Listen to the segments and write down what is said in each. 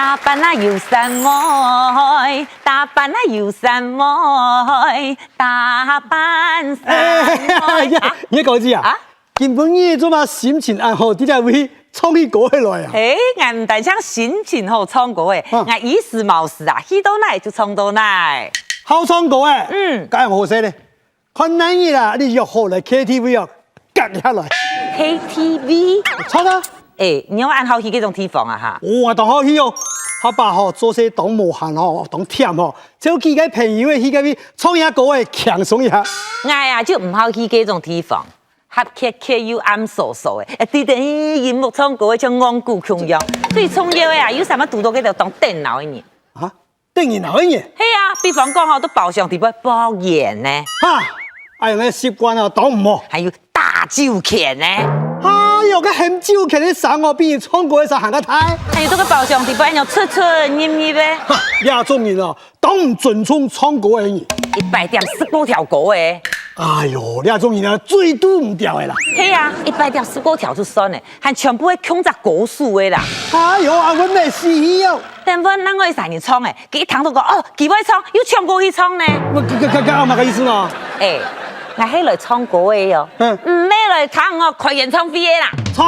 打扮啊游山妹，打扮啊游山妹，打扮山妹。你讲字啊？今晡日做嘛心情暗好，你才会唱起歌起来啊？哎，俺唔但像心情好唱歌诶，俺意思冇事啊，去到哪就唱到哪。好唱歌诶，咁样好说咧。看男人啦，你约好来 KTV 啊，夹下来。KTV？唱啊！哎，你要按好去嗰種地方啊哈？哇，當好去哦，下巴吼做些當無限吼，當忝吼，找幾個朋友去嗰邊唱下歌誒，輕鬆一下。我呀就唔好去嗰種地方，合劇劇又暗傻傻嘅，對等熒幕唱歌嘅像戇古窮樣，對創業嘅啊有什麼讀到嗰度當電腦嘅呢？啊，電腦嘅嘢？係啊，比方講吼都包廂地方包演呢。哈，哎呀，我習慣啊，當唔好。還有大酒錢呢。哎呦，個很酒客的生活比唱歌的時候行得太。還有這個包廂地方要出出入入嘅。亞種人啊，當唔尊重唱歌嘅人。100點15條歌嘅。哎呦，亞種人啊，最拄唔掉嘅啦。係啊，100點15條就算嘅，還全部係控制歌數嘅啦。哎呦，啊，我未試哦。但我啷個會使人唱嘅？佢一聽到講哦，佢會唱，又唱歌去唱呢？我咁乜個意思呢？誒。我係來唱歌嘅喲，唔咩來唱我開演唱會嘅啦。唱，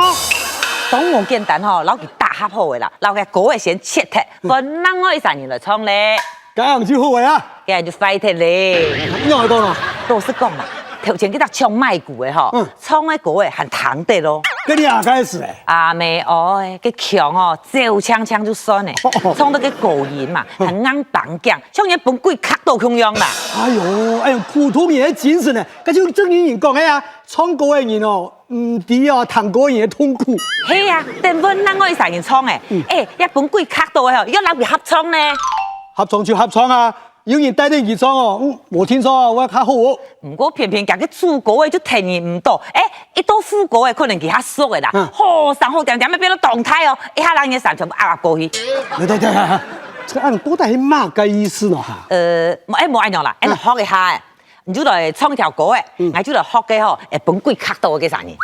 當我簡單吼，撈佢大合好嘅啦，撈佢歌嘅先切踢，本啷個使人來唱咧？咁樣就好嘅啊，咁樣就快踢咧。邊個講啊？老實講啦，頭前佢哋唱賣鼓嘅吼，唱嘅歌嘅還彈得咯。嗰啲啊，梗係誒。阿妹哦，個腔哦，走槍槍就算咧，唱到個高音嘛，係硬綁頸，唱嘢本鬼卡到咁樣啦。哎呦，普通人嘅精神咧，嗰種正經人講嘅啊，唱歌嘅人哦，唔抵啊，彈歌人嘅痛苦。係啊，但本啷個使人唱嘅？誒，一本鬼卡到嘅吼，要攞佢合唱呢？合唱就合唱啊！有人帶啲熱唱哦，冇聽說我較好哦。唔過偏偏夾個主歌嘅就聽人唔到，一到副歌嘅可能佢較熟嘅啦，好上好點點咪變到動態哦，一下人嘅上全部壓過去。對，這個按到底係乜個意思呢？哈？冇按樣啦，學一下，你就來唱條歌嘅，我就來學嘅吼，本鬼卡到嘅啥呢？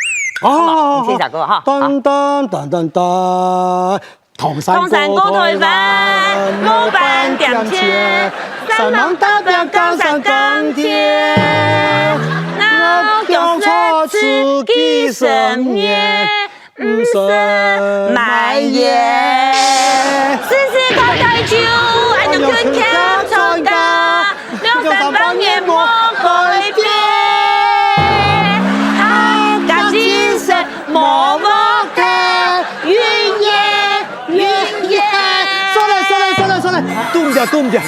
哦，聽首歌哈。噔噔噔噔噔。唐山歌台灣，老闆點錢，三郎代表高山鋼鐵，老用錯自己生命，唔算埋怨。時時刻刻就按照拳腳唱歌，兩三百年莫改變，愛甲精神莫忘記。都唔掉，我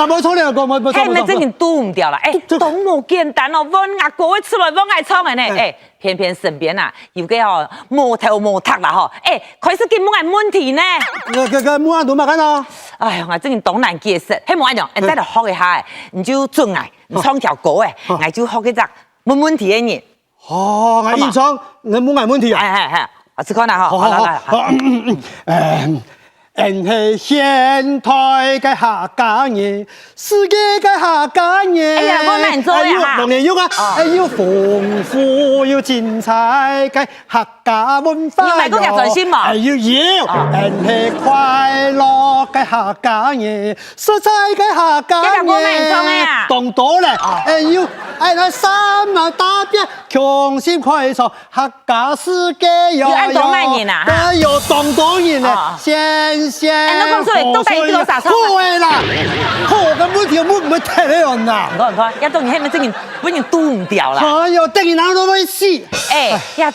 冇唱呢個歌，冇唱。係咪真係都唔掉啦？都冇簡單哦，揾阿歌出來揾愛唱嘅呢，偏偏身邊啊有個吼無頭無塔啦吼，開始見冇愛問題呢。冇愛做乜緊啊？哎呀，我真係當難解釋，係冇愛樣，再嚟學一下，你就準愛，你唱條歌我就學一隻冇問題嘅人。哦，我演唱，你冇愛問題啊？係，我只看啦，好啦，人係現代嘅客家人，世界嘅客家人。哎呀，我難做呀！龍年喐啊！要豐富要精彩嘅客家文化。要咪講日在先嘛？要，人係快樂嘅客家人，實在嘅客家人。我難做呀！當多咧，要喺三萬打邊，強心快樂客家世界要按當萬人啊！要當多人啊！先。你講出嚟都第二個啥唱？好嘅啦，好嘅每條唔會踢你人呐。唔該，一種係咪真係本人都唔掉啦？哎呦，突然間都會死。一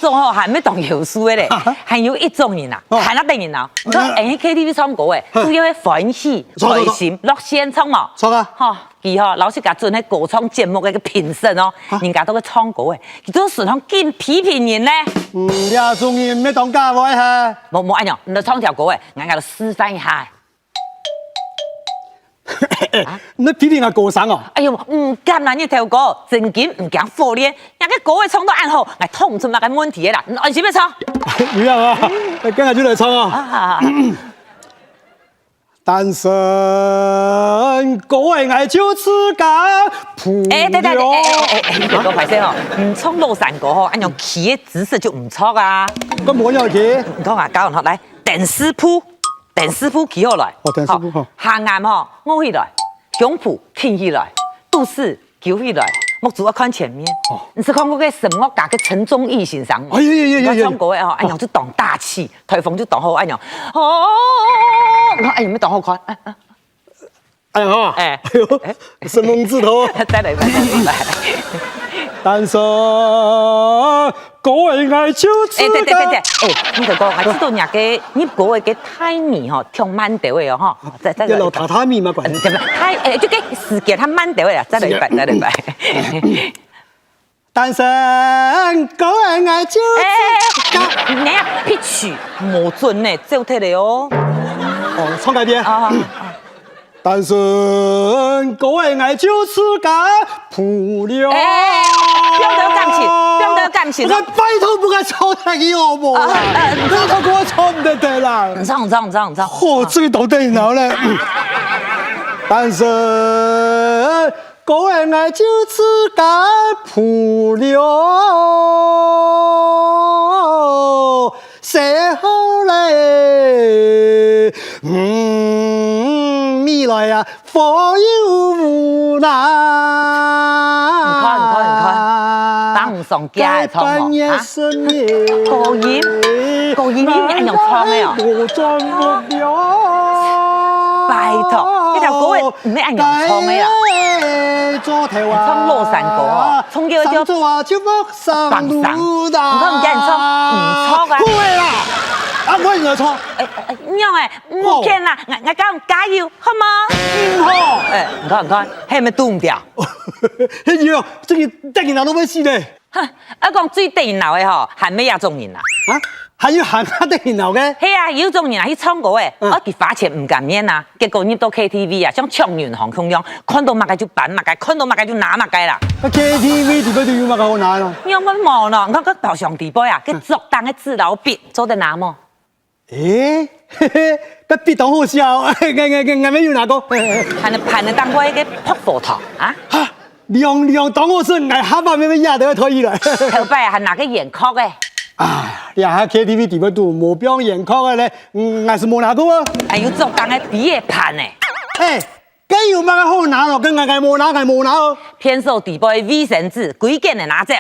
種吼係咩當謠書嘅咧？係有一種人啊，係那定人啊，佢喺 KTV 唱歌嘅，主要係歡喜、開心、落現場嘛。錯啊！嚇，佢嗬老師講做喺歌唱節目嘅個評審哦，人家都去唱歌嘅，佢都時常見批評人咧。你啊，中意咩當家位嚇？冇按樣，你唱條歌嘅，我喺度示範一下。你批評下歌聲啊？哎呦，唔敢啦！呢條歌正經唔講火咧，人家歌嘅唱到暗好，我聽唔出乜嘅問題嘅啦。你按時咩唱？唔要啊！你今日就嚟唱啊！單身歌係愛就自家譜。對，你個快聲哦，唔唱老山歌嗬，按樣企嘅姿勢就唔錯啊。咁冇有企？唔講啊，教人學嚟電視譜。陈师傅起好来，哦陈师傅吼下頷凹起来，胸脯挺起来，肚脐揪起来。我主要看前面，你是看过个什么嘎个陈忠义先生？哎呀中国的哎呀就懂大气，台风就懂好，哎呀，你看哎有没有懂好看？哎呀，哎哎呦，神龙字头，再来，再来。单身各位爱就知对，道。哎，你这个我知道人家你各位嘅泰米吼，跳慢调的哦哈，再一路榻榻米嘛，管。泰就嘅时间他慢调的啦，再来一摆，再来一摆。单身各位爱就知道。你呀，pitch曲冇准呢，走脱的哦。哦，唱改编。啊。单身各位爱就是该扑了。不要感情，不要感情。我拜托不该抄那个好不？拜托给我抄不得啦。唔唱。嚯，这个到底nào嘞？单身各位爱就是该扑了。谁好嘞？未来呀，佛有无奈。你看，当唔上家嘅唱喎，高音你按用唱嘅哦。拜託，呢條歌係唔係按用唱嘅啦？唱羅山歌哦，唱叫叫放山。唔通唔叫人唱，唔唱啊？會啦，啊唔可以來唱。樣唔見啦，我講加油，好冇？唔好。唔看，係咪嘟唔掉？迄樣，這個得人都要死咧。哼，講最得人鬧嘅吼，係咩嘢種人啊？啊，還有行下得人鬧嘅？係啊，有種人啊去唱歌嘅，我佢花錢唔敢免啊，結果入到 KTV 啊，像搶銀行咁樣，看到乜嘅就辦乜嘅，看到乜嘅就拿乜嘅啦。KTV 點解都要乜嘅好拿咯？有乜冇咯？我個頭上地杯啊，佢作當嘅紙老筆做得拿麼？誒，個筆當好笑，我咩要拿個？盤你當我一個撲火頭啊！哈，亮當我是挨下巴咩壓到退去啦。後擺係拿個眼殼嘅。哎，你下 KTV 點解都冇表演曲嘅咧？還是冇拿過啊？還有作當嘅筆嘅盤呢？梗有乜嘅好拿咯？跟冇拿哦。偏手地杯衛生紙，幾件嚟拿走？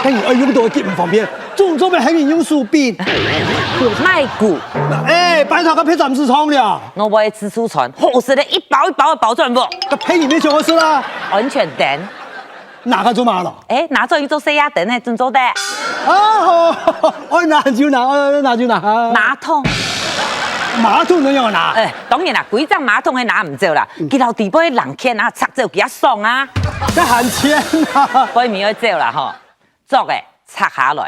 跟用到嘅唔方便，做咩喺面用樹筆？賣股。拜託個批暫時倉了。我買紫蘇船，好食的一包一包的包裝不？個批裡面全部是啦。安全燈。哪個做嘛咯？拿咗要做洗牙燈呢，真做得。我拿就拿。馬桶。馬桶能用拿？當然啦，幾張馬桶係拿唔走啦，佢頭地杯人牽啊，拆走幾啊爽啊！得閒錢啊！杯面要走啦嗬，作嘅拆下來，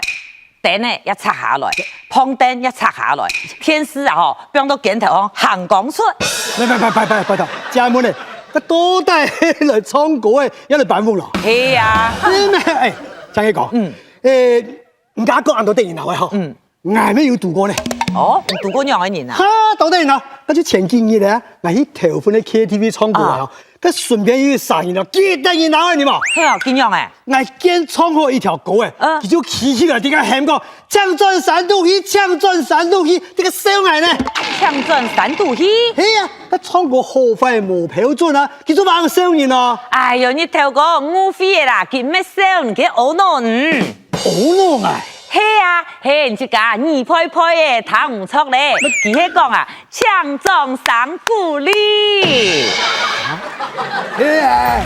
燈呢一拆下來，碰燈一拆下來，天絲啊嗬，變到鏡頭嗬行講出。拜託，家門咧，個多帶來唱歌嘅一類版本咯。係啊，咩？張記講，唔假講人到得然後嘅嗬，捱咩要度過呢？哦，唔度過樣嘅人啊？哈，到得然後，那就前幾日咧，我去頭份嘅 KTV 唱歌啊，佢順便又殺人咯，幾得然後嘅你嘛？係啊，見樣誒？我見唱好一條歌誒，佢就起起來，點解喊講搶轉三度戲，搶轉三度戲，這個聲藝呢？搶轉三度戲？係啊，佢唱歌好快冇標準啊，佢做乜個聲音啊？哎呦，你頭個誤會啦，佢咩聲？佢惡弄惡弄啊！係啊，係人家講二配配嘅睇唔出咧，佢係講啊，搶轉三股哩。係啊。